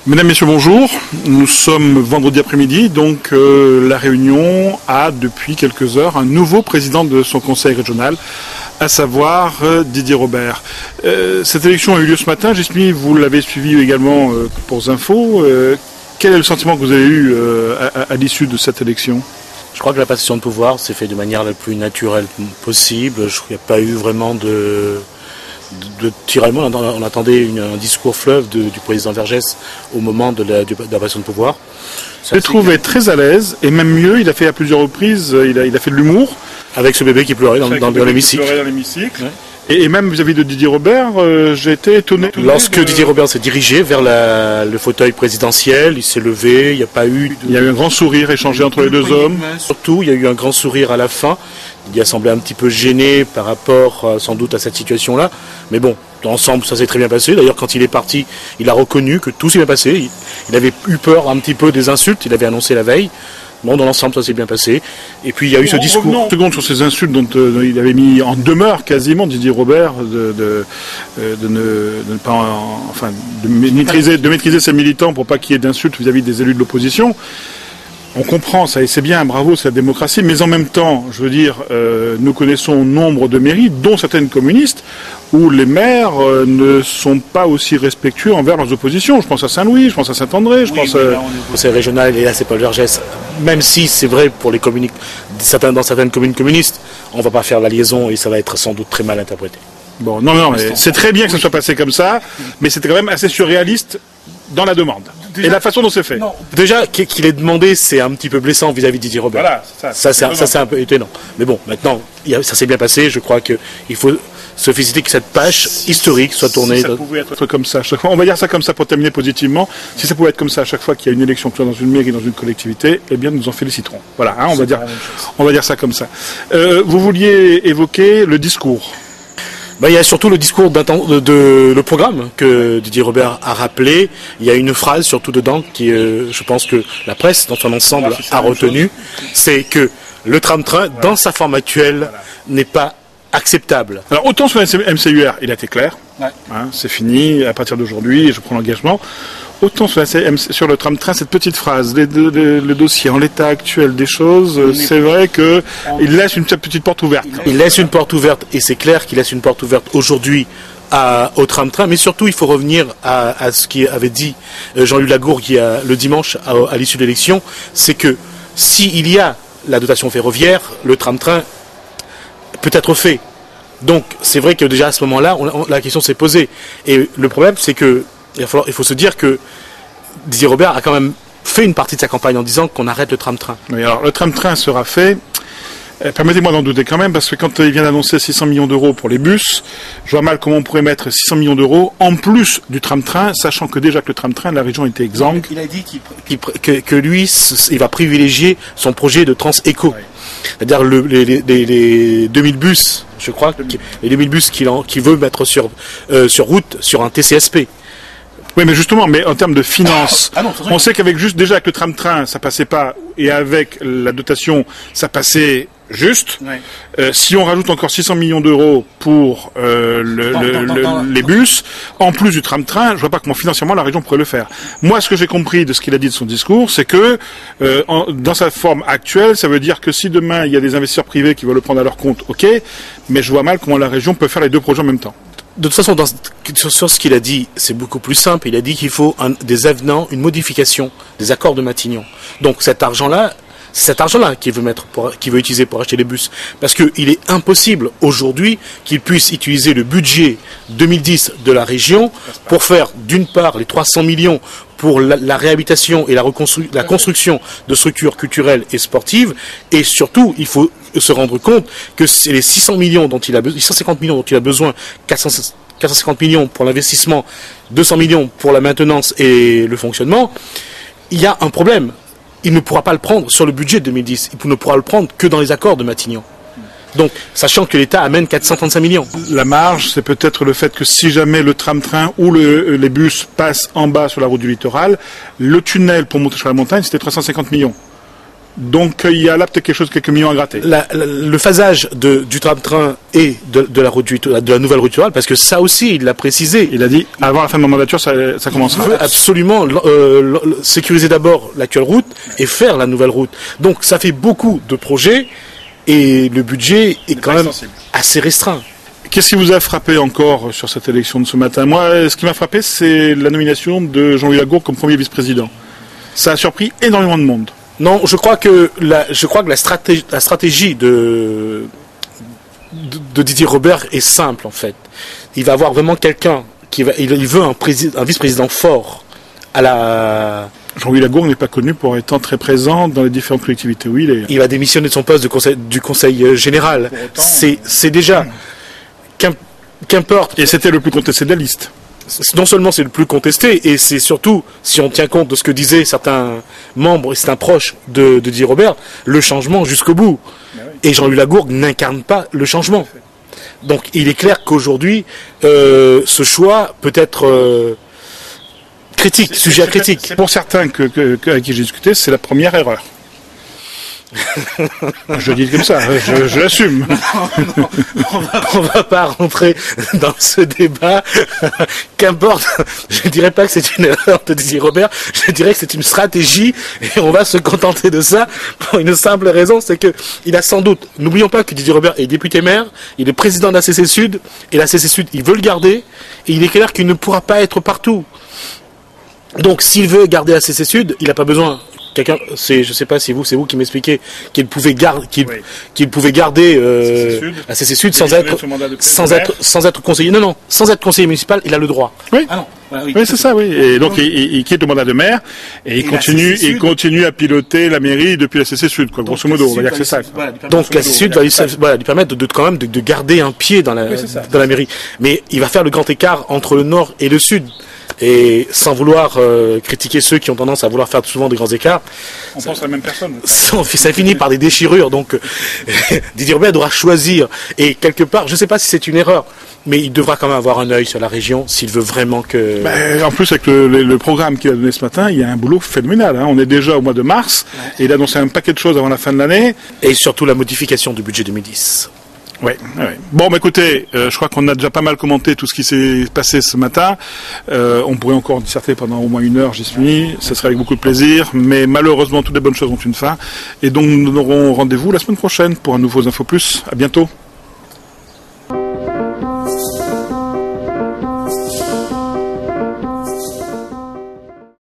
Mesdames, Messieurs, bonjour. Nous sommes vendredi après-midi, donc la Réunion a depuis quelques heures un nouveau président de son conseil régional, à savoir Didier Robert. Cette élection a eu lieu ce matin, j'espère que vous l'avez suivi également pour Zinfo. Quel est le sentiment que vous avez eu à l'issue de cette élection ? Je crois que la passation de pouvoir s'est faite de manière la plus naturelle possible. Il n'y a pas eu vraiment de tiraillement. On attendait un discours fleuve du président Vergès au moment de la passation de pouvoir. Je l'ai trouvé très à l'aise, et même mieux, il a fait à plusieurs reprises, il a fait de l'humour. Avec ce bébé qui pleurait dans l'hémicycle. Ouais. Et même vis-à-vis de Didier Robert, j'ai été étonné. Lorsque Didier Robert s'est dirigé vers le fauteuil présidentiel, il s'est levé, il n'y a pas eu... Il y a eu un grand sourire échangé entre les deux hommes. Surtout, il y a eu un grand sourire à la fin. Il a semblé un petit peu gêné par rapport sans doute à cette situation-là. Mais bon, dans l'ensemble, ça s'est très bien passé. D'ailleurs, quand il est parti, il a reconnu que tout s'est bien passé. Il avait eu peur un petit peu des insultes, il avait annoncé la veille. Bon, dans l'ensemble, ça s'est bien passé. Et puis, il y a eu ce discours. Revenons une seconde sur ces insultes dont il avait mis en demeure quasiment Didier Robert de maîtriser ses militants pour pas qu'il y ait d'insultes vis-à-vis des élus de l'opposition. On comprend ça et c'est bien, bravo, c'est la démocratie, mais en même temps, je veux dire, nous connaissons nombre de mairies, dont certaines communistes, où les maires ne sont pas aussi respectueux envers leurs oppositions. Je pense à Saint-Louis, je pense à Saint-André, je pense à... Au conseil régional, et là c'est Paul Vergès, même si c'est vrai pour les communes, dans certaines communes communistes, on ne va pas faire la liaison et ça va être sans doute très mal interprété. Bon, non, mais c'est très bien que ça soit passé comme ça, mais c'était quand même assez surréaliste dans la demande. Déjà, et la façon dont c'est fait. Non. Déjà, qu'il ait demandé, c'est un petit peu blessant vis-à-vis de Didier Robert. Voilà, ça c'est un peu étonnant. Mais bon, maintenant, ça s'est bien passé. Je crois qu'il faut se féliciter que cette page historique soit tournée. Si ça pouvait être comme ça à chaque fois, on va dire ça comme ça pour terminer positivement. Si ça pouvait être comme ça à chaque fois qu'il y a une élection, que ce soit dans une mairie, dans une collectivité, eh bien nous en féliciterons. Voilà, hein, on va dire ça comme ça. Vous vouliez évoquer le discours. Il y a surtout le discours le programme que Didier Robert a rappelé. Il y a une phrase surtout dedans qui, je pense que la presse dans son ensemble a retenu, c'est que le tram-train, dans sa forme actuelle, n'est pas acceptable. Alors autant sur la MCUR, il a été clair, hein, c'est fini, à partir d'aujourd'hui, je prends l'engagement. Autant sur le tram-train, cette petite phrase, le dossier en l'état actuel des choses, c'est vrai qu'il laisse une petite porte ouverte. Il laisse une porte ouverte, et c'est clair qu'il laisse une porte ouverte aujourd'hui au tram-train, mais surtout il faut revenir à ce qu'avait dit Jean-Louis Lagourgue le dimanche à l'issue de l'élection, c'est que s'il y a la dotation ferroviaire, le tram-train peut être fait. Donc c'est vrai que déjà à ce moment-là, la question s'est posée. Et le problème, c'est que il faut se dire que Didier Robert a quand même fait une partie de sa campagne en disant qu'on arrête le tram-train. Oui, alors le tram-train sera fait. Permettez-moi d'en douter quand même, parce que quand il vient d'annoncer 600 millions d'euros pour les bus, je vois mal comment on pourrait mettre 600 millions d'euros en plus du tram-train, sachant que déjà que le tram-train, la région était exsangue. Il a dit que lui, il va privilégier son projet de Trans-Éco. Oui. C'est-à-dire les 2000 bus, je crois, les 2000 bus qu'il veut mettre sur route, sur un TCSP. Oui, mais justement, en termes de finances, on sait qu'avec déjà avec le tram-train, ça passait pas, et avec la dotation, ça passait juste. Oui. Si on rajoute encore 600 millions d'euros pour les bus, en plus du tram-train, je vois pas comment financièrement la région pourrait le faire. Moi, ce que j'ai compris de ce qu'il a dit de son discours, c'est que dans sa forme actuelle, ça veut dire que si demain il y a des investisseurs privés qui veulent le prendre à leur compte, ok, mais je vois mal comment la région peut faire les deux projets en même temps. De toute façon, sur ce qu'il a dit, c'est beaucoup plus simple. Il a dit qu'il faut des avenants, une modification des accords de Matignon. Donc cet argent-là, c'est cet argent-là qu'il veut utiliser pour acheter les bus. Parce qu'il est impossible aujourd'hui qu'il puisse utiliser le budget 2010 de la région pour faire d'une part les 300 millions pour la réhabilitation et la construction de structures culturelles et sportives. Et surtout, il faut se rendre compte que c'est les 600 millions dont il a besoin, 150 millions dont il a besoin, 450 millions pour l'investissement, 200 millions pour la maintenance et le fonctionnement. Il y a un problème. Il ne pourra pas le prendre sur le budget de 2010. Il ne pourra le prendre que dans les accords de Matignon. Donc, sachant que l'État amène 435 millions. La marge, c'est peut-être le fait que si jamais le tram-train ou les bus passent en bas sur la route du littoral, le tunnel pour monter sur la montagne, c'était 350 millions. Donc il y a là peut-être quelques millions à gratter. Le phasage du tram-train et de la nouvelle route rurale, parce que ça aussi, il l'a précisé. Il a dit, avant la fin de ma mandature, ça commencera. Il veut absolument sécuriser d'abord l'actuelle route et faire la nouvelle route. Donc ça fait beaucoup de projets et le budget est quand même assez restreint. Qu'est-ce qui vous a frappé encore sur cette élection de ce matin? Moi, ce qui m'a frappé, c'est la nomination de Jean-Louis Lagourgue comme premier vice-président. Ça a surpris énormément de monde. Non, je crois que la stratégie de Didier Robert est simple en fait. Il va avoir vraiment quelqu'un il veut un vice-président fort à la. Jean-Louis Lagourgue n'est pas connu pour étant très présent dans les différentes collectivités où il est. Il va démissionner de son poste du conseil général. C'est déjà qu'importe. Et c'était le plus contesté de la liste. Non seulement c'est le plus contesté, et c'est surtout, si on tient compte de ce que disaient certains membres et certains proches de Didier Robert, le changement jusqu'au bout. Et Jean-Louis Lagourgue n'incarne pas le changement. Donc il est clair qu'aujourd'hui, ce choix peut être critique, sujet à critique. Pour certains avec qui j'ai discuté, c'est la première erreur. Je dis comme ça, je l'assume. Non, on va pas rentrer dans ce débat. Qu'importe, je ne dirais pas que c'est une erreur de Didier Robert, je dirais que c'est une stratégie et on va se contenter de ça pour une simple raison, c'est que il a sans doute, n'oublions pas que Didier Robert est député maire, il est président de la CC Sud et la CC Sud, il veut le garder et il est clair qu'il ne pourra pas être partout. Donc s'il veut garder la CC Sud, il n'a pas besoin. Je sais pas si c'est vous qui m'expliquez qu'il pouvait garder la CC Sud sans être conseiller. Non, sans être conseiller municipal, il a le droit. Oui. Ah non. Oui, c'est ça, oui. Et donc il quitte le mandat de maire et il continue à piloter la mairie depuis la CC Sud, quoi. Grosso modo, on va dire que c'est ça. Donc la CC Sud va lui permettre de garder un pied dans la mairie. Mais il va faire le grand écart entre le nord et le sud. Et sans vouloir critiquer ceux qui ont tendance à vouloir faire souvent des grands écarts, on pense à la même personne. Ça finit par des déchirures. Donc Didier Robert devra choisir. Et quelque part, je ne sais pas si c'est une erreur, mais il devra quand même avoir un œil sur la région s'il veut vraiment que. En plus, avec le programme qu'il a donné ce matin, il y a un boulot phénoménal. On est déjà au mois de mars et il a annoncé un paquet de choses avant la fin de l'année. Et surtout la modification du budget 2010. Oui. Bon, écoutez, je crois qu'on a déjà pas mal commenté tout ce qui s'est passé ce matin. On pourrait encore disserter pendant au moins une heure, j'y suis. Ce serait avec beaucoup de plaisir. Mais malheureusement, toutes les bonnes choses ont une fin. Et donc, nous aurons rendez-vous la semaine prochaine pour un nouveau Info Plus. À bientôt.